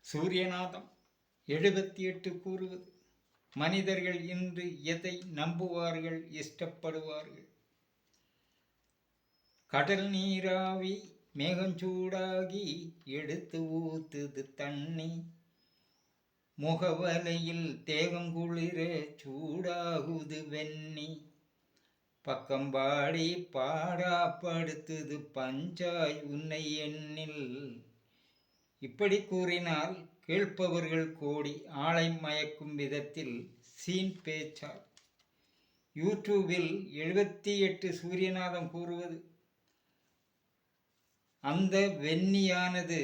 சூரியநாதம் 78 கூறுவது, மனிதர்கள் இன்று எதை நம்புவார்கள், இஷ்டப்படுவார்கள்? கடல் நீராவி மேகஞ்சூடாகி எடுத்து ஊத்துது தண்ணி, முகவலையில் தேகம் குளிர சூடாகுது வெண்ணி, பக்கம்பாடி பாடாப்படுத்துது பஞ்சாய் உன்னை எண்ணில். இப்படி கூறினால் கேட்பவர்கள் கோடி. ஆளை மயக்கும் விதத்தில் சீன் பேச்சார். யூடியூபில் 78 சூரியநாதம் கூறுவது, அந்த வெண்ணியானது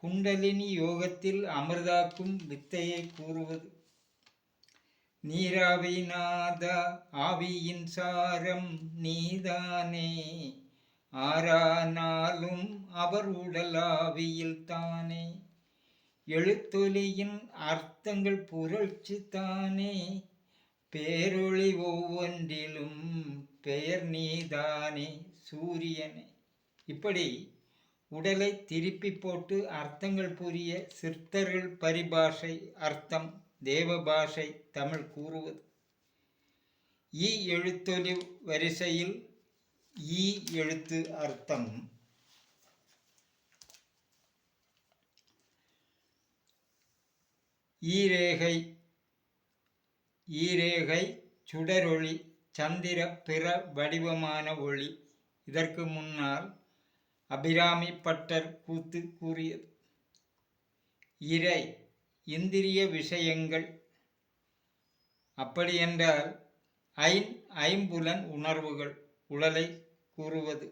குண்டலினி யோகத்தில் அமிர்தாக்கும் வித்தையை கூறுவது. நீராவிநாதா ஆவியின் சாரம் நீதானே, ஆறானாலும் அவர் உடல் ஆவியில் தானே, எழுத்தொலியின் அர்த்தங்கள் புரட்சி தானே, பேரொளி ஒவ்வொன்றிலும் பெயர் நீதானே சூரியனே. இப்படி உடலை திருப்பி போட்டு அர்த்தங்கள் புரிய சித்தர்கள் பரிபாஷை அர்த்தம் தேவ பாஷை தமிழ் கூறுவது. ஈ எழுத்தொலி வரிசையில் ஈ எழுத்து அர்த்தம் ஈரேகை. ஈரேகை சுடரொளி, சந்திர பிற வடிவமான ஒளி. இதற்கு முன்னால் அபிராமி பட்டர் கூத்து கூறியது. இறை இந்திரிய விஷயங்கள். அப்படியென்றால் ஐம்புலன் உணர்வுகள் உடலை கூறுவது.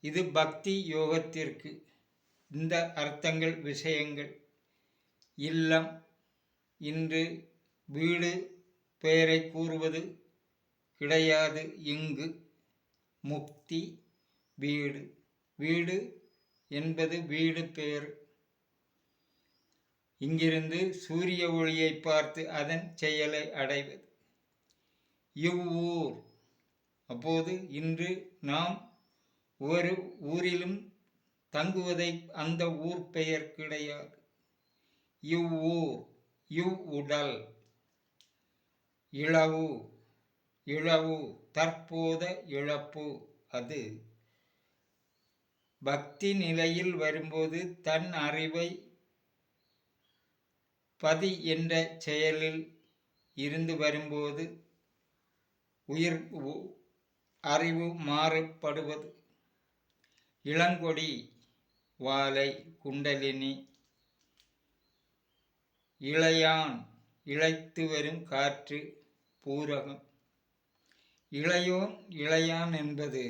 இது பக்தி யோகத்திற்கு இந்த அர்த்தங்கள் விஷயங்கள். இல்லம் இன்று வீடு பெயரை கூறுவது கிடையாது இங்கு. முக்தி வீடு. வீடு என்பது வீடு பெயர். இங்கிருந்து சூரிய ஒளியை பார்த்து அதன் செயலை அடைவது. இவ்வூர். அப்போது இன்று நாம் ஒரு ஊரிலும் தங்குவதை அந்த ஊர் பெயர் கிடையாது. இவ்வூர். இவ்வுடல். இழவு. இழவு தற்போத இழப்பு. அது பக்தி நிலையில் வரும்போது தன் அறிவை பதி என்ற செயலில் இருந்து வரும்போது உயிர் அறிவு மாறுபடுவது. இளங்கொடி வாலை குண்டலினி. இளையான் இழைத்து வரும் காற்று பூரகம். இளையோன் இளையான் என்பது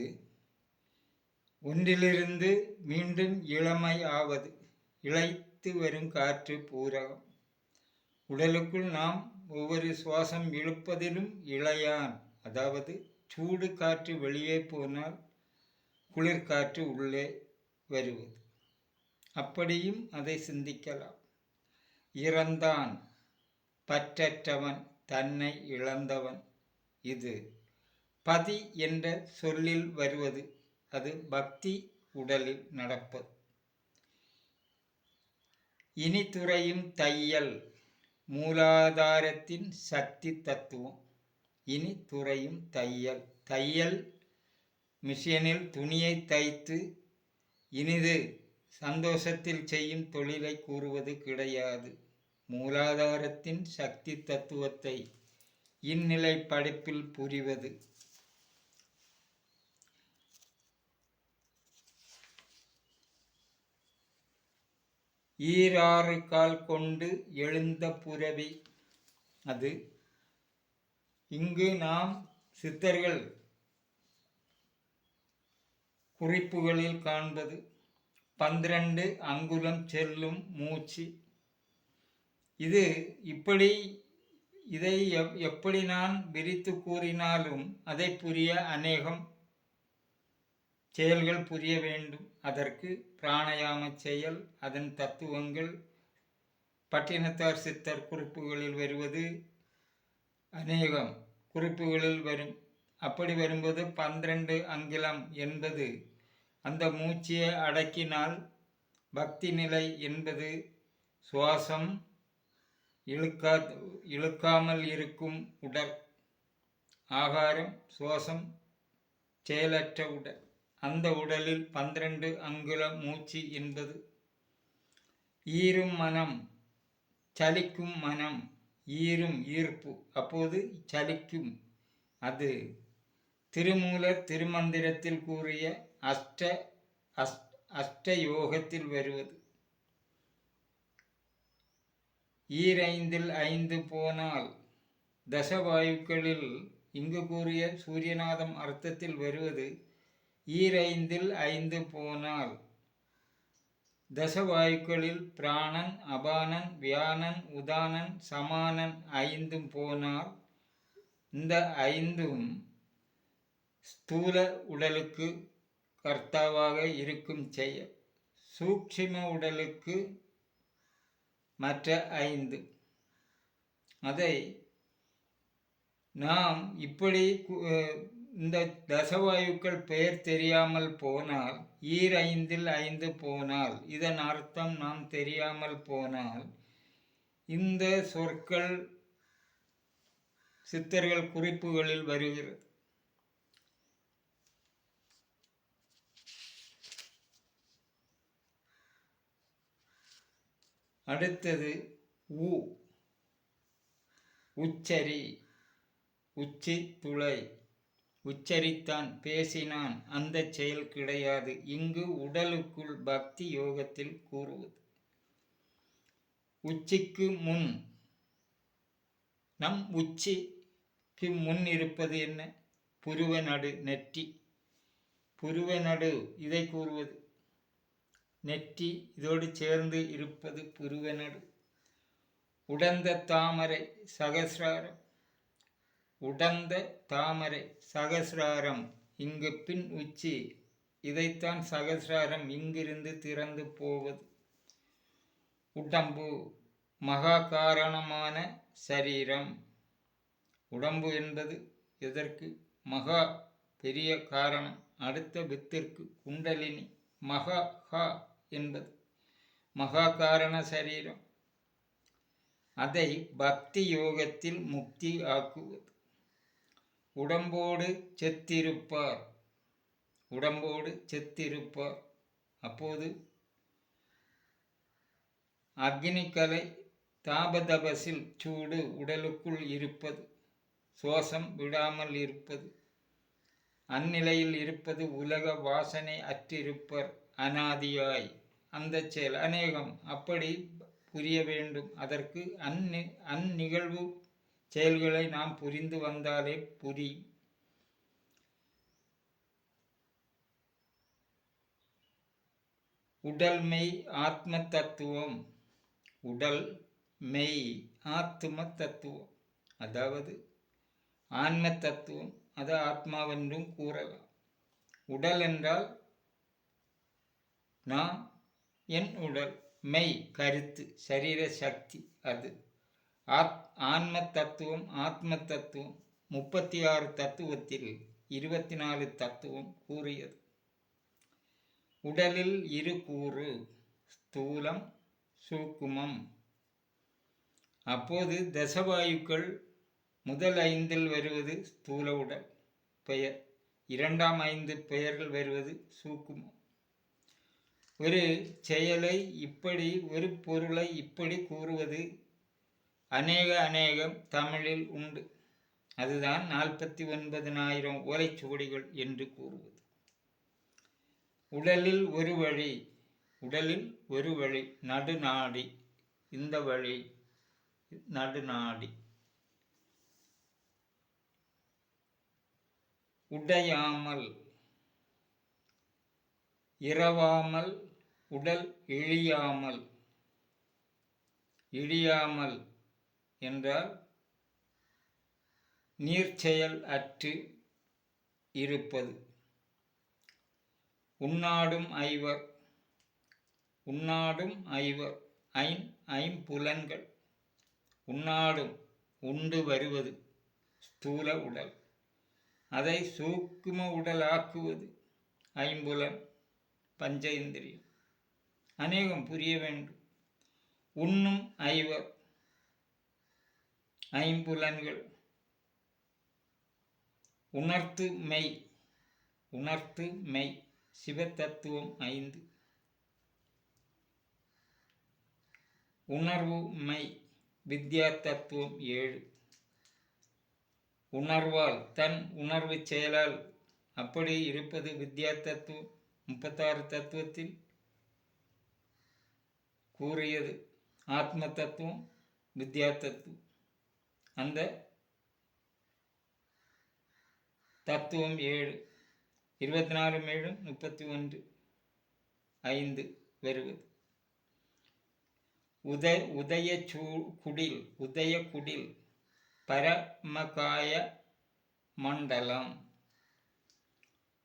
ஒன்றிலிருந்து மீண்டும் இளமை ஆவது. இழைத்து வரும் காற்று பூரகம். உடலுக்குள் நாம் ஒவ்வொரு சுவாசம் இழுப்பதிலும் இளையான், அதாவது சூடு காற்று வெளியே போனால் குளிர்காற்று உள்ளே வருவது. அப்படியும் அதை சிந்திக்கலாம். இறந்தான் பற்றற்றவன், தன்னை இழந்தவன். இது பதி என்ற சொல்லில் வருவது. அது பக்தி உடலில் நடப்பது. இனி துறையும் தையல். மூலாதாரத்தின் சக்தி தத்துவம். இனி துறையும் தையல். தையல் மிஷினில் துணியை தைத்து இனிது சந்தோஷத்தில் செய்யும் தொழிலை கூறுவது கிடையாது. மூலாதாரத்தின் சக்தி தத்துவத்தை இந்நிலை படிப்பில் புரிவது. ஈராறு கால் கொண்டு எழுந்த புரவி. அது இங்கு நாம் சித்தர்கள் குறிப்புகளில் காண்பது. 12 அங்குலம் செல்லும் மூச்சு. இது இப்படி இதை எப்படி நான் விரித்து கூறினாலும் அதை புரிய அநேகம் செயல்கள் புரிய வேண்டும். அதற்கு பிராணயாம செயல், அதன் தத்துவங்கள் பட்டினத்தார் சித்தர் குறிப்புகளில் வருவது அநேகம் குறிப்புகளில் வரும். அப்படி வரும்போது 12 அங்குலம் என்பது அந்த மூச்சையை அடக்கினால் பக்தி நிலை என்பது சுவாசம் இழுக்காமல் இருக்கும் உடல், ஆகாரம் சுவாசம் செயலற்ற உடல். அந்த உடலில் 12 அங்குல மூச்சு என்பது ஈரும் மனம், சலிக்கும் மனம், ஈர்ப்பு, அப்போது சலிக்கும். அது திருமூலர் திருமந்திரத்தில் கூறிய அஷ்ட யோகத்தில் வருவது. 5 போனால் தசவாயுக்களில் இங்கு கூறிய சூரியநாதம் அர்த்தத்தில் வருவது 5 போனால் தசவாயுக்களில் பிராணன், அபானன், வியானன், உதானன், சமானன் 5 போனால் இந்த 5 ஸ்தூல உடலுக்கு கர்த்தாவாக இருக்கும் செயல், சூக்ஷ்ம உடலுக்கு மற்ற 5. அதை நாம் இப்படி இந்த தசவாயுக்கள் பெயர் தெரியாமல் போனால் 5 போனால் இதன் அர்த்தம் நாம் தெரியாமல் போனால் இந்த சொற்கள் சித்தர்கள் குறிப்புகளில் வருகிறது. அடுத்தது உச்சரி, உச்சி துளை, உச்சரித்தான், பேசினான், அந்த செயல் கிடையாது. இங்கு உடலுக்குள் பக்தி யோகத்தில் கூறுவது. உச்சிக்கு முன், நம் உச்சிக்கு முன் இருப்பது என்ன? புருவ நடு, நெற்றி. புருவ நடு இதை கூறுவது. நெற்றி இதோடு சேர்ந்து இருப்பது புருவ நடு. உடந்த தாமரை சகசிராரம், உடந்த தாமரை சகசிராரம் இங்கு பின் உச்சி, இதைத்தான் சகசிராரம் இங்கிருந்து திறந்து போவது. உடம்பு மகா காரணமான சரீரம். உடம்பு என்பது இதற்கு மகா பெரிய காரணம். அடுத்த வித்திற்கு குண்டலினி மகா என்பது மகா காரண சரீரம். அதை பக்தி யோகத்தில் முக்தி ஆக்குவது. உடம்போடு செத்திருப்பார், உடம்போடு செத்திருப்பார். அப்போது அக்னிக்கலை தாபதபசில் சூடு உடலுக்குள் இருப்பது, சுவாசம் விடாமல் இருப்பது, அந்நிலையில் இருப்பது, உலக வாசனை அற்றிருப்பர் அனாதியாய். அந்த செயல் அநேகம் அப்படி புரிய வேண்டும். அதற்கு அந்நிகழ்வு செயல்களை நாம் புரிந்து வந்தாலே புரியும். உடல் மெய் ஆத்ம தத்துவம். உடல் மெய் ஆத்ம தத்துவம், அதாவது ஆன்ம தத்துவம். அது ஆத்மாவென்றும் கூறலாம். உடல் என்றால் நான், என் உடல், மெய் கருத்து, சரீர சக்தி. அது ஆன்ம தத்துவம், ஆத்ம தத்துவம். 36 தத்துவத்தில் 24 தத்துவம் கூறியது. உடலில் 2 கூறு, ஸ்தூலம், சூக்குமம். அப்போது தசவாயுக்கள் முதல் 5 வருவது ஸ்தூல உடல் பெயர், இரண்டாம் 5 பெயர்கள் வருவது சூக்குமம். ஒரு செயலை இப்படி, ஒரு பொருளை இப்படி கூறுவது அநேகம் தமிழில் உண்டு. அதுதான் 49,000 ஓலைச்சுவடிகள் என்று கூறுவது. உடலில் ஒரு வழி, உடலில் ஒரு வழி, நடுநாடி. இந்த வழி நடுநாடி. உடையாமல், இரவாமல், உடல் இழியாமல். இழியாமல் என்றால் நீர்ச்செயல் அற்று இருப்பது. உண்ணாடும் ஐவர், உண்ணாடும் ஐவர், ஐம்புலன்கள். உண்ணாடும், உண்டு வருவது ஸ்தூல உடல். அதை சூக்கும உடலாக்குவது ஐம்புலன், பஞ்ச இந்திரியம். அநேகம் புரிய வேண்டும். உண்ணும் ஐவர், ஐம்புலன்கள், உணர்த்து மெய், உணர்த்து மெய், சிவத்தத்துவம் 5, உணர்வு மெய், வித்யா தத்துவம் 7, உணர்வால் தன் உணர்வு செயலால் அப்படி இருப்பது வித்யா தத்துவம். 36 தத்துவத்தில் கூறியது ஆத்ம தத்துவம், வித்யா தத்துவம். அந்த தத்துவம் 7, 24 மேலும் 31, 5 வருவது. உதய குடில், உதய குடில், பரமகாய மண்டலம்,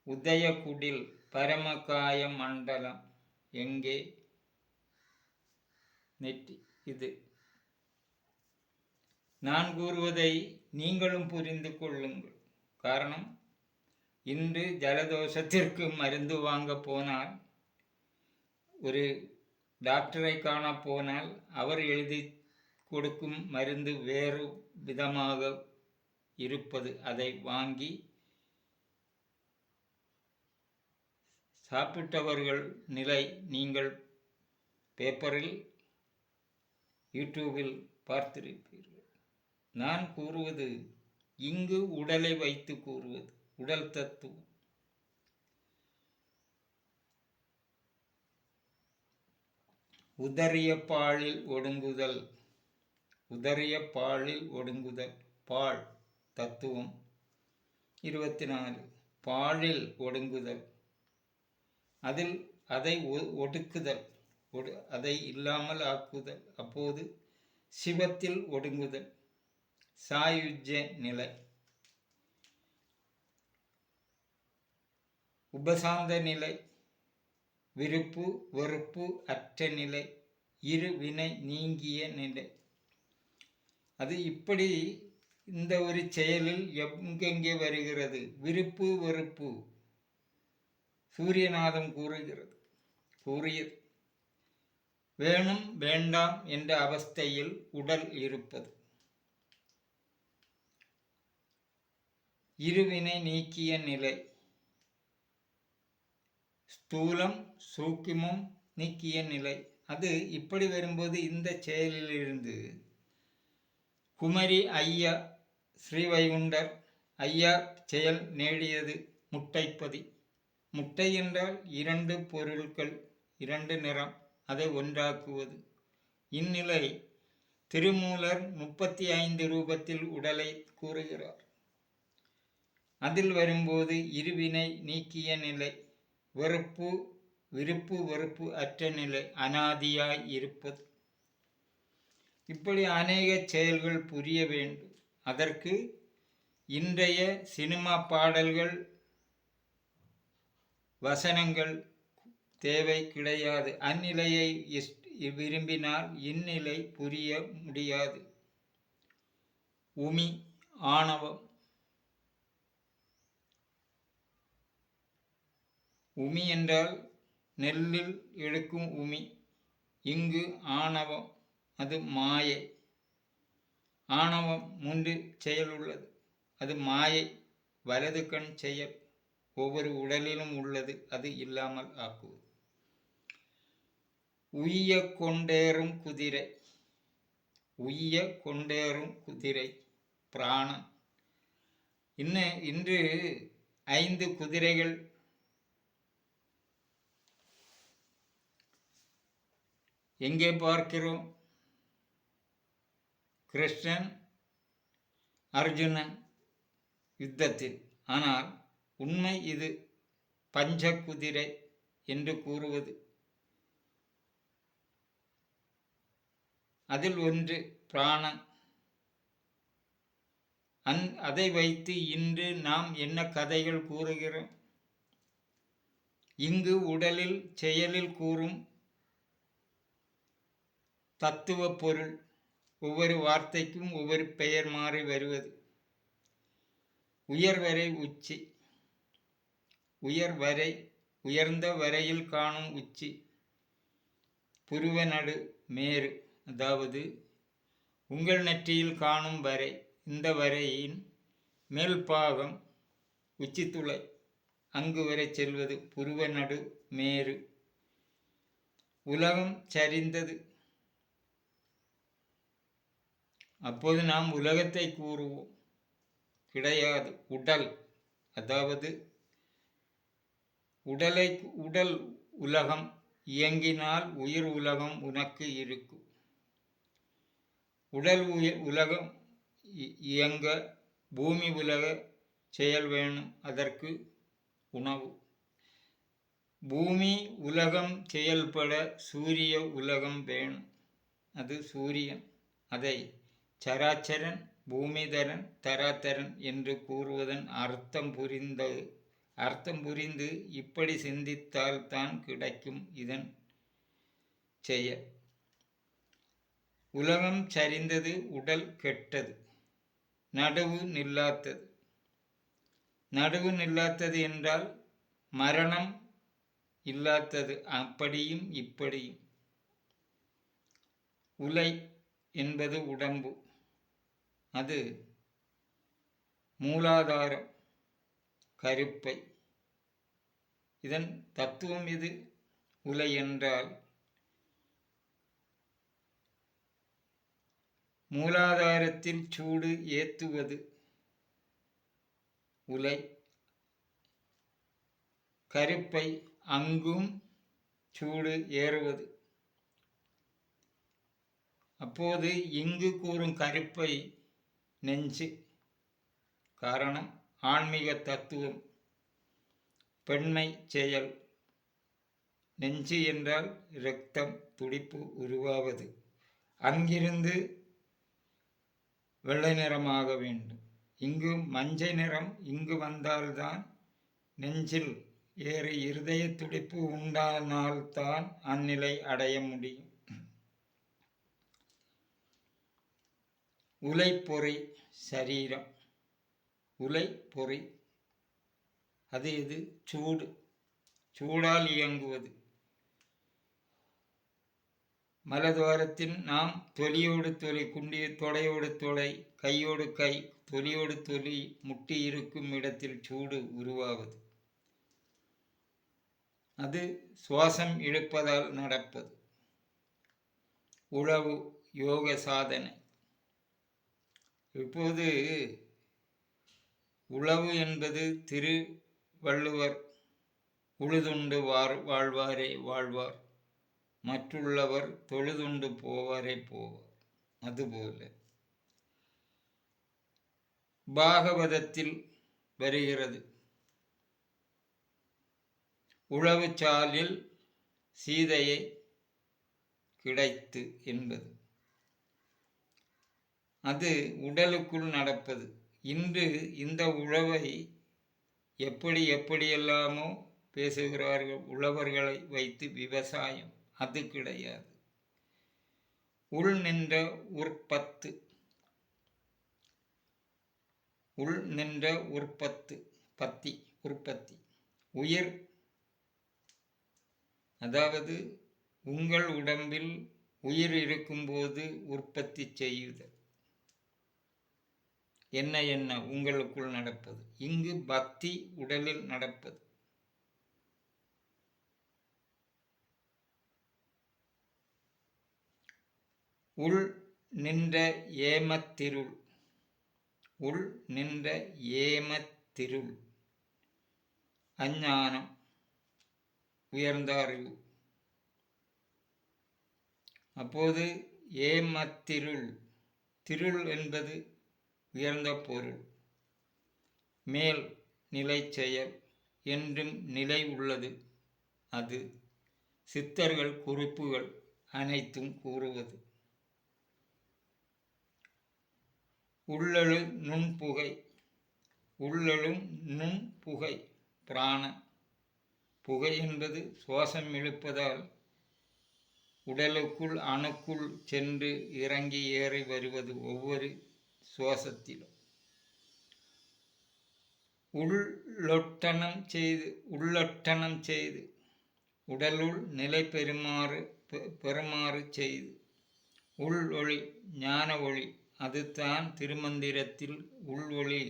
உதய குடில், பரமகாய மண்டலம் எங்கே? நெற்றி. இது நான் கூறுவதை நீங்களும் புரிந்து கொள்ளுங்கள். காரணம், இன்று ஜலதோஷத்திற்கு மருந்து வாங்க போனால், ஒரு டாக்டரை காண போனால் அவர் எழுதி கொடுக்கும் மருந்து வேறு விதமாக இருப்பது. அதை வாங்கி சாப்பிட்டவர்கள் நிலை நீங்கள் பேப்பரில், யூடியூபில் பார்த்திருப்பீர்கள். நான் கூறுவது இங்கு உடலை வைத்து கூறுவது, உடல் தத்துவம். உதறிய பாலில் ஒடுங்குதல், உதறிய பாலில் ஒடுங்குதல், பால் தத்துவம் 24, பாலில் ஒடுங்குதல், அதில் அதை ஒடுக்குதல், அதை இல்லாமல் ஆக்குதல், அப்போது சிவத்தில் ஒடுங்குதல், சாயுஜ்ய நிலை. உபசாந்த நிலை, விருப்பு வெறுப்பு அற்ற நிலை, இரு வினை நீங்கிய நிலை. அது இப்படி இந்த ஒரு செயலில் எங்கெங்கே வருகிறது? விருப்பு வெறுப்பு சூரியநாதம் கூறியது வேணும் வேண்டாம் என்ற அவஸ்தையில் உடல் இருப்பது. இருவினை நீக்கிய நிலை, ஸ்தூலம் சூக்கிமம் நீக்கிய நிலை. அது இப்படி வரும்போது இந்த செயலிலிருந்து குமரி ஐயா ஸ்ரீவைகுண்டர் ஐயா செயல் நேடியது முட்டைப்பதி. முட்டை என்றால் 2 பொருட்கள், 2 நிறம், அதை ஒன்றாக்குவது. இந்நிலை திருமூலர் 35 ரூபத்தில் உடலை கூறுகிறார். அதில் வரும்போது இருவினை நீக்கிய நிலை, வெறுப்பு விருப்பு வெறுப்பு அற்ற நிலை, அனாதியாய் இருப்பது. இப்படி அநேக செயல்கள் புரிய வேண்டும். அதற்கு இன்றைய சினிமா பாடல்கள், வசனங்கள் தேவை கிடையாது. அந்நிலையை விரும்பினால் இந்நிலை புரிய முடியாது. உமி ஆணவம், உமி என்றால் நெல்லில் எடுக்கும் உமி. இங்கு ஆணவம், அது மாயை. ஆணவம் 3 செயல் உள்ளது. அது மாயை, வலது கண் செயல், ஒவ்வொரு உடலிலும் உள்ளது. அது இல்லாமல் ஆக்குவது. உய்ய கொண்டேறும் குதிரை, உய்ய கொண்டேறும் குதிரை பிராணன். இன்று 5 குதிரைகள் எங்கே பார்க்கிறோம்? கிருஷ்ணன் அர்ஜுனன் யுத்தத்தில். ஆனால் உண்மை இது பஞ்ச குதிரை என்று கூறுவது. அதில் ஒன்று பிராணன். அதை வைத்து இன்று நாம் என்ன கதைகள் கூறுகிறோம்? இங்கு உடலில் செயலில் கூறும் தத்துவ பொருள் ஒவ்வொரு வார்த்தைக்கும் ஒவ்வொரு பெயர் மாறி வருவது. உயர்வரை உச்சி, உயர்வரை, உயர்ந்த வரையில் காணும் உச்சி. புருவ நடு மேரு, அதாவது உங்கள் நெற்றியில் காணும் வரை, இந்த வரையின் மேல் பாகம் உச்சித்துளை அங்கு வரை செல்வது புருவ நடு மேரு. உலகம் சரிந்தது. அப்போது நாம் உலகத்தை கூறுவோம், கிடையாது. உடல், அதாவது உடல் உலகம் இயங்கினால் உயிர் உலகம் உனக்கு இருக்கும். உடல் உலகம் இயங்க பூமி உலக செயல் வேணும், அதற்கு உணவு. பூமி உலகம் செயல்பட சூரிய உலகம் வேணும், அது சூரியன். அதை சராச்சரன், பூமிதரன், தராதரன் என்று கூறுவதன் அர்த்தம் புரிந்து இப்படி சிந்தித்தால் தான் கிடைக்கும் இதன் செயல். உலகம் சரிந்தது, உடல் கெட்டது, நடுவு நில்லாத்தது. நடுவு நில்லாத்தது என்றால் மரணம் இல்லாதது, அப்படியும் இப்படியும். உலை என்பது உடம்பு, அது மூலாதாரம், கருப்பை. இதன் தத்துவம் இது. உலை என்றால் மூலாதாரத்தில் சூடு ஏத்துவது உலை. கருப்பை அங்கும் சூடு ஏறுவது. அப்போது இங்கு கூறும் கருப்பை நெஞ்சு. காரணம் ஆன்மீக தத்துவம், பெண்மை செயல். நெஞ்சு என்றால் இரத்தம் துடிப்பு உருவாவது, அங்கிருந்து வெள்ளை நிறமாக வேண்டும். இங்கு மஞ்சள் நிறம் இங்கு வந்தால்தான் நெஞ்சில் ஏறி இருதய துடிப்பு உண்டானால்தான் அந்நிலை அடைய முடியும். உலைப்பொறி சரீரம். உலைப்பொறி அது இது சூடு, சூடால் இயங்குவது. மலத்வாரத்தில் நாம் தொலியோடு தொலி, தொடையோடு தொடை, கையோடு கை, தொலியோடு தொலி முட்டி இருக்கும் இடத்தில் சூடு உருவாவது. அது சுவாசம் இழுப்பதால் நடப்பது. உழவு யோக சாதனை. இப்போது உழவு என்பது திருவள்ளுவர் உழுதுண்டு வாழ்வாரே வாழ்வார், மற்றுள்ளவர் தொழுதுண்டு போவாரே போவார். அதுபோல பாகவதத்தில் வருகிறது, உழவு சாலில் சீதையை கிடைத்து என்பது. அது உடலுக்குள் நடப்பது. இன்று இந்த உழவை எப்படியெல்லாமோ பேசுகிறார்கள், உழவர்களை வைத்து விவசாயம். அது கிடையாது. உள் நின்ற உற்பத்து, உள் நின்ற உற்பத்தி உயிர், அதாவது உங்கள் உடம்பில் உயிர் இருக்கும்போது உற்பத்தி செய்யுதல். என்ன உங்களுக்குள் நடப்பது. இங்கு பக்தி உடலில் நடப்பது. உள் நின்ற ஏமத்திருள். உள் நின்ற ஏமத்திருள் அஞ்ஞானம், உயர்ந்த அறிவு. அப்போது ஏமத்திருள், திருள் என்பது உயர்ந்த பொருள். மேல் நிலை செயல் என்றும் நிலை உள்ளது. அது சித்தர்கள் குறிப்புகள் அனைத்தும் கூறுவது. உள்ளெழு நுண்புகை. உள்ளெழும் நுண்புகை பிராண புகை என்பது சுவாசம் இழுப்பதால் உடலுக்குள் அணுக்குள் சென்று இறங்கி ஏறி வருவது ஒவ்வொரு சுவாசத்திலும். உள்ளொட்டனம் செய்து உடலுள் நிலை பெறுமாறு செய்து. உள் ஒளி ஞான ஒளி, அதுதான் திருமந்திரத்தில் உள் ஒளி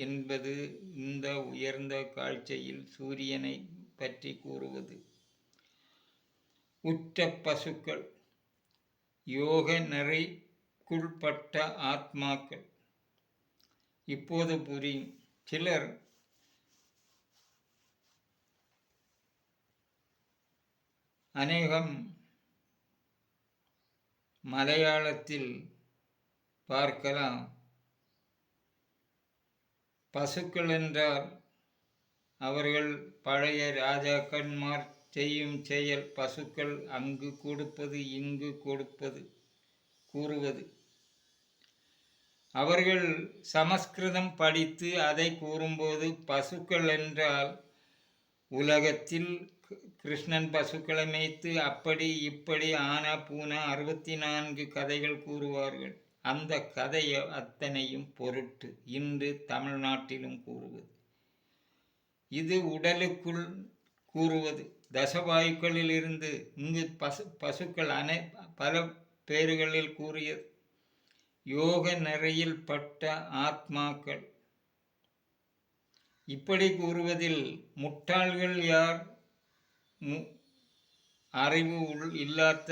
என்பது. இந்த உயர்ந்த காட்சியில் சூரியனை பற்றி கூறுவது. உற்ற பசுக்கள், யோக நெறிக்குள்பட்ட ஆத்மாக்கள். இப்போது புரியும். சிலர் அநேகம் மலையாளத்தில் பார்க்கலாம். பசுக்கள் என்றால் அவர்கள் பழைய ராஜாக்கன்மார் செய்யும் செயல். பசுக்கள் அங்கு கொடுப்பது இங்கு கொடுப்பது கூறுவது. அவர்கள் சமஸ்கிருதம் படித்து அதை கூறும்போது பசுக்கள் என்றால் உலகத்தில் கிருஷ்ணன் பசுக்களை மேய்த்து அப்படி இப்படி ஆனா பூனா 64 கதைகள் கூறுவார்கள். அந்த கதையை அத்தனையும் பொருட்டு இன்று தமிழ்நாட்டிலும் கூறுவது. இது உடலுக்குள் கூறுவது. தசவாயுக்களில் இருந்து இங்கு பசுக்கள் பல பேர்களில் கூறியது. யோக நெறியில் பட்ட ஆத்மாக்கள். இப்படி கூறுவதில் முட்டாள்கள் யார்? அறிவு இல்லாத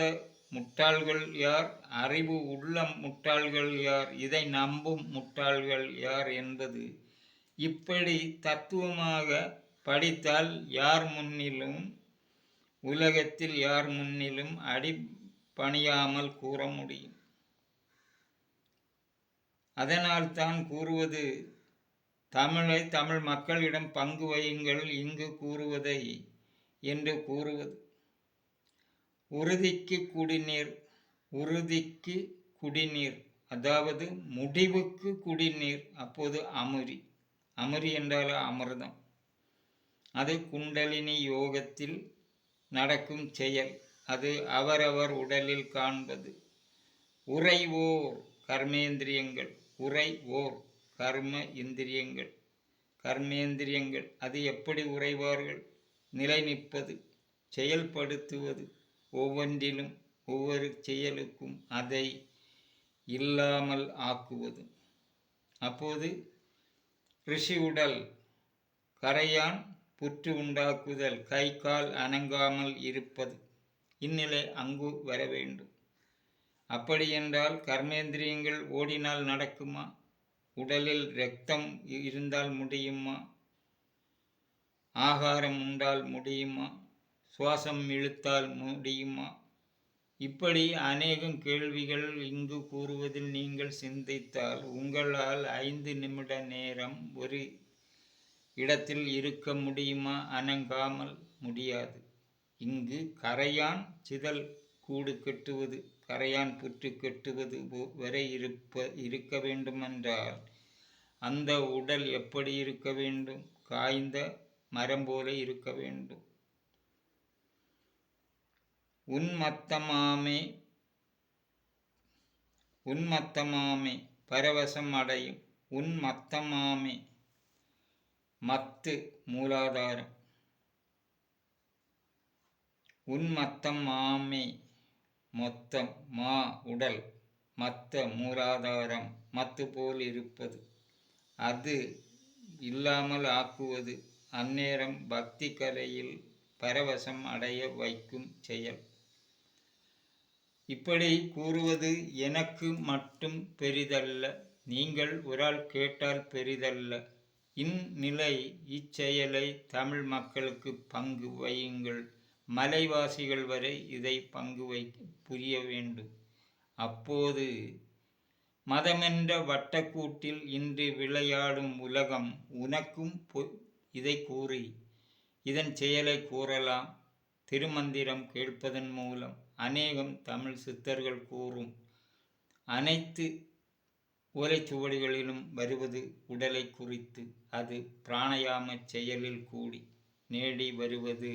முட்டாள்கள் யார்? அறிவு உள்ள முட்டாள்கள் யார்? இதை நம்பும் முட்டாள்கள் யார் என்பது இப்படி தத்துவமாக படித்தால் யார் முன்னிலும், உலகத்தில் யார் முன்னிலும் அடிபணியாமல் கூற முடியும். அதனால் தான் கூறுவது, தமிழை தமிழ் மக்களிடம் பங்கு வையுங்கள் இங்கு கூறுவதை என்று கூறுவது. உறுதிக்கு குடிநீர், உறுதிக்கு குடிநீர், அதாவது முடிவுக்கு குடிநீர். அப்போது அமுரி. அமுரி என்றால் அமிர்தம். அது குண்டலினி யோகத்தில் நடக்கும் செயல். அது அவரவர் உடலில் காண்பது. உறைவோர் கர்மேந்திரியங்கள், உறைவோர் கர்ம இந்திரியங்கள், கர்மேந்திரியங்கள். அது எப்படி உறைவார்கள்? நிலை நிற்பது, செயல்படுத்துவது, ஒவ்வொன்றிலும் ஒவ்வொரு செயலுக்கும் அதை இல்லாமல் ஆக்குவது. அப்போது ரிஷி உடல் கரையான் புற்று உண்டாக்குதல், கை கால் அணங்காமல் இருப்பது, இந்நிலை அங்கு வர வேண்டும். அப்படி என்றால் கர்மேந்திரியங்கள் ஓடினால் நடக்குமா? உடலில் இரத்தம் இருந்தால் முடியுமா? ஆகாரம் உண்டால் முடியுமா? சுவாசம் இழுத்தால் முடியுமா? இப்படி அநேகம் கேள்விகள் இங்கு கூறுவதில் நீங்கள் சிந்தித்தால் உங்களால் 5 நிமிட நேரம் ஒரு இடத்தில் இருக்க முடியுமா? அணங்காமல் முடியாது. இங்கு கரையான் சிதல் கூடு கட்டுவது, கரையான் புற்று கட்டுவது வரை இருக்க வேண்டுமென்றால் அந்த உடல் எப்படி இருக்க வேண்டும்? காய்ந்த மரம் போல இருக்க வேண்டும். உன்மத்தமாமே பரவசம் அடையும். உன்மத்தமாமே, மத்து மூலாதாரம். உன்மத்தமாமே மொத்தம், மா உடல், மத்த மூலாதாரம், மத்து போல் இருப்பது, அது இல்லாமல் ஆக்குவது. அந்நேரம் பக்தி கலையில் பரவசம் அடைய வைக்கும் செயல். இப்படி கூறுவது எனக்கு மட்டும் பெரிதல்ல, நீங்கள் ஒரு கேட்டால் பெரிதல்ல. இந்நிலை இச்செயலை தமிழ் மக்களுக்கு பங்கு வையுங்கள். மலைவாசிகள் வரை இதை புரிய வேண்டும். அப்போது மதமென்ற வட்டக்கூட்டில் இன்று விளையாடும் உலகம் உனக்கும் இதை கூறி இதன் செயலை கூறலாம். திருமந்திரம் கேட்பதன் மூலம் அநேகம் தமிழ் சித்தர்கள் கூறும் அனைத்து ஓலைச்சுவடிகளிலும் வருவது உடலை குறித்து. அது பிராணயாம செயலில் கூடி நேடி வருவது